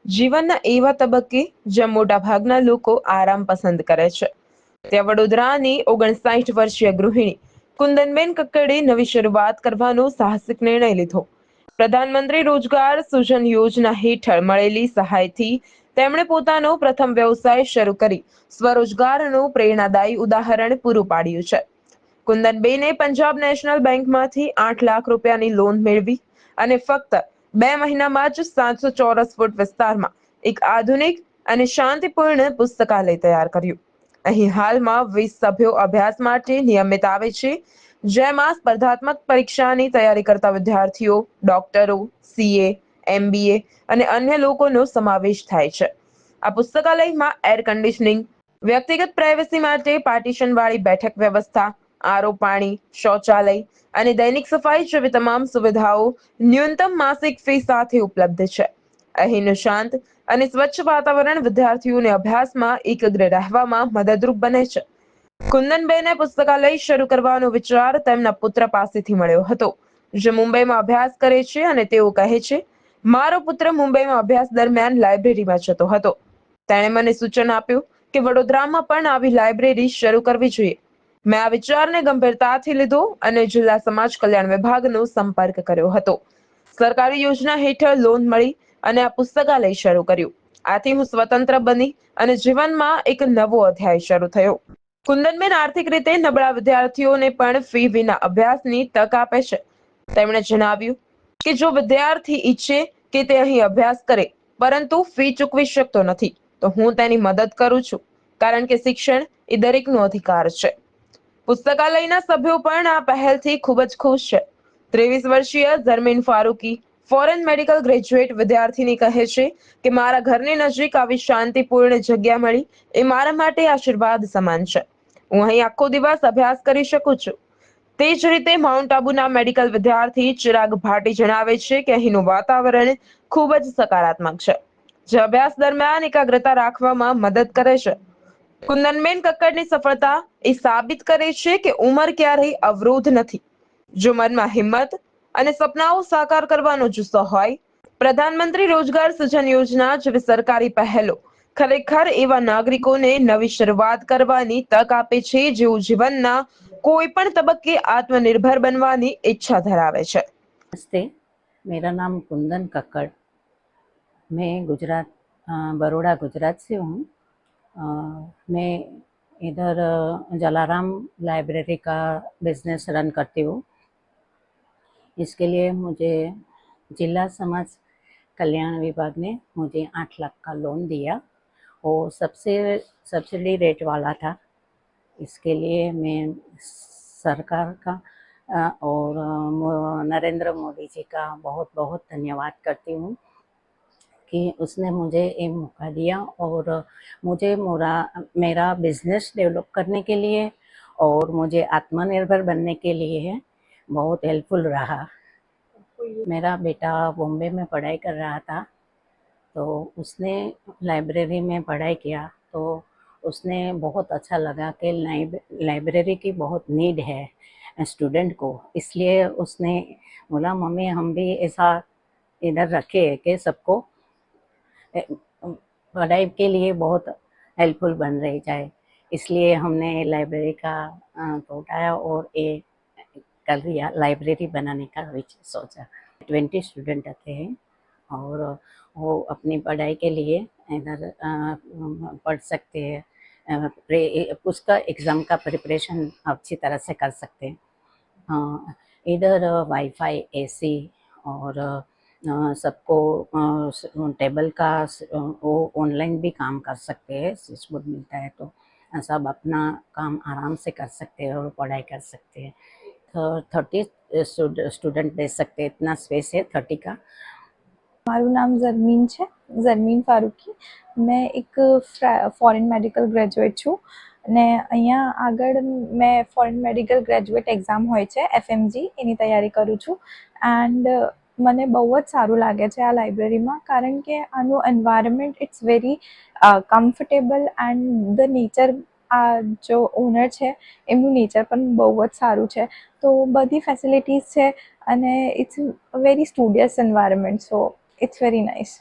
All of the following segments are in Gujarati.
જીવનના એવા તબક્કે જ્યાં મોટાભાગના લોકો આરામ પસંદ કરે છે, ત્યાં વડોદરાની 59 વર્ષીય ગૃહિણી કુંદનબેન કક્કડે નવી શરૂઆત કરવાનો સાહસિક નિર્ણય લીધો. પ્રધાનમંત્રી રોજગાર સૃજન યોજના હેઠળ મળેલી સહાયથી તેમણે પોતાનો પ્રથમ વ્યવસાય શરૂ કરી સ્વરોજગારનું પ્રેરણાદાયી ઉદાહરણ પૂરું પાડ્યું છે. કુંદનબેને પંજાબ નેશનલ બેંકમાંથી 8 લાખ રૂપિયાની લોન મેળવી અને ફક્ત 2 મહિનામાં જ 700 ચોરસ ફૂટ વિસ્તારમાં એક આધુનિક અને શાંતિપૂર્ણ પુસ્તકાલય તૈયાર કર્યું. અહીં હાલમાં 20 સભ્યો અભ્યાસ માટે નિયમિત આવે છે, જેમાં સ્પર્ધાત્મક પરીક્ષાની તૈયારી કરતા વિદ્યાર્થીઓ, ડોક્ટરો, સીએ, એમબીએ અને અન્ય લોકોનો સમાવેશ થાય છે. આ પુસ્તકાલયમાં એર કન્ડિશનિંગ, વ્યક્તિગત પ્રાઇવસી માટે પાર્ટીશનવાળી બેઠક વ્યવસ્થા, આરો પાણી, શૌચાલય અને દૈનિક સફાઈ જેવી તમામ સુવિધાઓ ન્યૂનતમ માસિક ફી સાથે ઉપલબ્ધ છે. અહીંનું શાંત અને સ્વચ્છ વાતાવરણ વિદ્યાર્થીઓને અભ્યાસમાં એકાગ્ર રહેવામાં મદદરૂપ બને છે. કુંદનબેને પુસ્તકાલય શરૂ કરવાનો વિચાર તેમના પુત્ર પાસેથી મળ્યો હતો, જે મુંબઈમાં અભ્યાસ કરે છે અને તેઓ કહે છે, મારો પુત્ર મુંબઈમાં અભ્યાસ દરમિયાન લાઇબ્રેરીમાં જતો હતો. તેણે મને સૂચન આપ્યું કે વડોદરામાં પણ આવી લાઇબ્રેરી શરૂ કરવી જોઈએ. મેં આ વિચારને ગંભીરતાથી લીધો અને જિલ્લા સમાજ કલ્યાણ વિભાગનો સંપર્ક કર્યો હતો. સરકારી યોજના હેઠળ લોન મળી અને આ પુસ્તકાલય શરૂ કર્યું. આથી હું સ્વતંત્ર બની અને જીવનમાં એક નવો અધ્યાય શરૂ થયો. કુંદનબેન આર્થિક રીતે નબળા વિદ્યાર્થીઓને પણ ફી વિના અભ્યાસની તક આપે છે. તેમણે જણાવ્યું કે જો વિદ્યાર્થી ઈચ્છે કે તે અહીં અભ્યાસ કરે પરંતુ ફી ચૂકવી શકતો નથી, તો હું તેની મદદ કરું છું, કારણ કે શિક્ષણ એ દરેકનો અધિકાર છે. પુસ્તકાલયના સભ્યો પણ આ પહેલથી ખૂબ જ ખુશ છે. 23 વર્ષીય ઝરમીન ફારૂકી ફોરેન મેડિકલ ગ્રેજ્યુએટ વિદ્યાર્થીની કહે છે કે મારા ઘરની નજીક આવી શાંતિપૂર્ણ જગ્યા મળી એ મારા માટે આશીર્વાદ સમાન છે. હું અહીં આખો દિવસ અભ્યાસ કરી શકું છું. તે જ રીતે માઉન્ટ આબુના મેડિકલ વિદ્યાર્થી ચિરાગ ભાટી જણાવે છે કે અહીંનું વાતાવરણ ખૂબ જ સકારાત્મક છે, જે અભ્યાસ દરમિયાન એકાગ્રતા રાખવામાં મદદ કરે છે. કુંદનબેન કક્કડની સફળતા એ સાબિત કરે છે કે ઉંમર ક્યારેય અવરોધ નથી. જો મનમાં હિંમત અને સપનાઓ સાકાર કરવાનો જુસ્સો હોય, પ્રધાનમંત્રી રોજગાર સૃજન યોજના જેવી સરકારી પહેલો ખરેખર એવા નાગરિકોને નવી શરૂઆત કરવાની તક આપે છે, જેઓ જીવનના કોઈ પણ તબક્કે આત્મનિર્ભર બનવાની ઈચ્છા धरावे છે. नमस्ते, मेरा नाम कुंदन कक्कड़। मैं बड़ौदा गुजरात से हूँ। मैं इधर जलाराम लाइब्रेरी का बिजनेस रन करती हूँ। इसके लिए मुझे जिला समाज कल्याण विभाग ने मुझे 8 लाख का लोन दिया। वो सबसे सब्सिडी रेट वाला था। इसके लिए मैं सरकार का और नरेंद्र मोदी जी का बहुत बहुत धन्यवाद करती हूँ कि उसने मुझे ये मौका दिया और मुझे मेरा बिजनेस डेवलप करने के लिए और मुझे आत्मनिर्भर बनने के लिए बहुत हेल्पफुल रहा। मेरा बेटा बॉम्बे में पढ़ाई कर रहा था, तो उसने लाइब्रेरी में पढ़ाई किया, तो उसने बहुत अच्छा लगा कि लाइब्रेरी की बहुत नीड है स्टूडेंट को। इसलिए उसने बोला, मम्मी हम भी ऐसा इधर रखे कि सबको पढ़ाई के लिए बहुत हेल्पफुल बन रही जाए। इसलिए हमने लाइब्रेरी का उठाया और ये कर दिया, लाइब्रेरी बनाने का सोचा। 20 स्टूडेंट आते हैं और वो अपनी पढ़ाई के लिए इधर पढ़ सकते हैं, उसका एग्ज़ाम का प्रिपरेशन अच्छी तरह से कर सकते हैं। इधर वाईफाई, एसी और सबको टेबल का वो ऑनलाइन भी काम कर सकते हैं, स्विच बोर्ड मिलता है तो सब अपना काम आराम से कर सकते हैं और पढ़ाई कर सकते हैं। तो 30 स्टूडेंट दे सकते हैं, इतना स्पेस है 30 का। મારું નામ ઝરમીન છે, ઝરમીન ફારૂકી। મેં એક ફોરેન મેડિકલ ગ્રેજ્યુએટ છું અને અહીંયા આગળ મેં ફોરેન મેડિકલ ગ્રેજ્યુએટ એક્ઝામ હોય છે FMG, એની તૈયારી કરું છું। એન્ડ મને બહુ જ સારું લાગે છે આ લાઇબ્રેરીમાં, કારણ કે આનું environment it's very comfortable and the nature, આ જો ઓનર છે એમનું નેચર પણ બહુ જ સારું છે, તો બધી ફેસિલિટીઝ છે અને it's very studious environment, so it's very nice.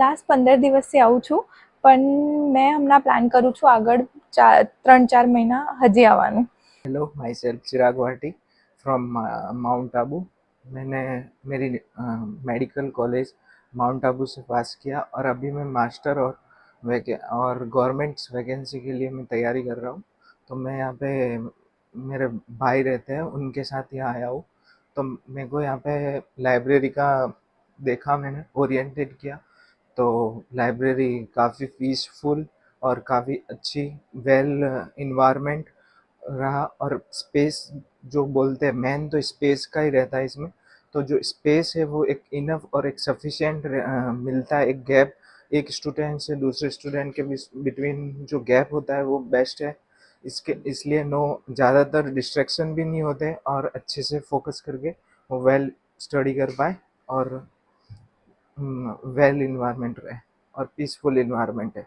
Last 15 દિવસથી આવું છું, પણ મેં હમણાં પ્લાન કરું છું આગળ 3-4 મહિના હજી આવવાનું. Hello, my self Chirag Bhati from mount Abu. मैंने मेरी मेडिकल कॉलेज माउंट आबू से पास किया और अभी मैं मास्टर और गवर्नमेंट्स वैकेंसी के लिए मैं तैयारी कर रहा हूँ. तो मैं यहाँ पे मेरे भाई रहते हैं, उनके साथ यहाँ आया हूँ. तो मेरे को यहाँ पे लाइब्रेरी का देखा, मैंने ओरिएंटेड किया. तो लाइब्रेरी काफ़ी पीसफुल और काफ़ी अच्छी वेल इन्वायरमेंट रहा. और स्पेस जो बोलते हैं, मेन तो स्पेस का ही रहता है इसमें. तो जो स्पेस है वो एक इनफ और एक सफिशिएंट मिलता है. एक गैप एक स्टूडेंट से दूसरे स्टूडेंट के बिटवीन जो गैप होता है वो बेस्ट है. इसलिए ज़्यादातर डिस्ट्रैक्शन भी नहीं होते और अच्छे से फोकस करके वो वेल स्टडी कर पाए और वेल इन्वायरमेंट रहे और पीसफुल इन्वायरमेंट है.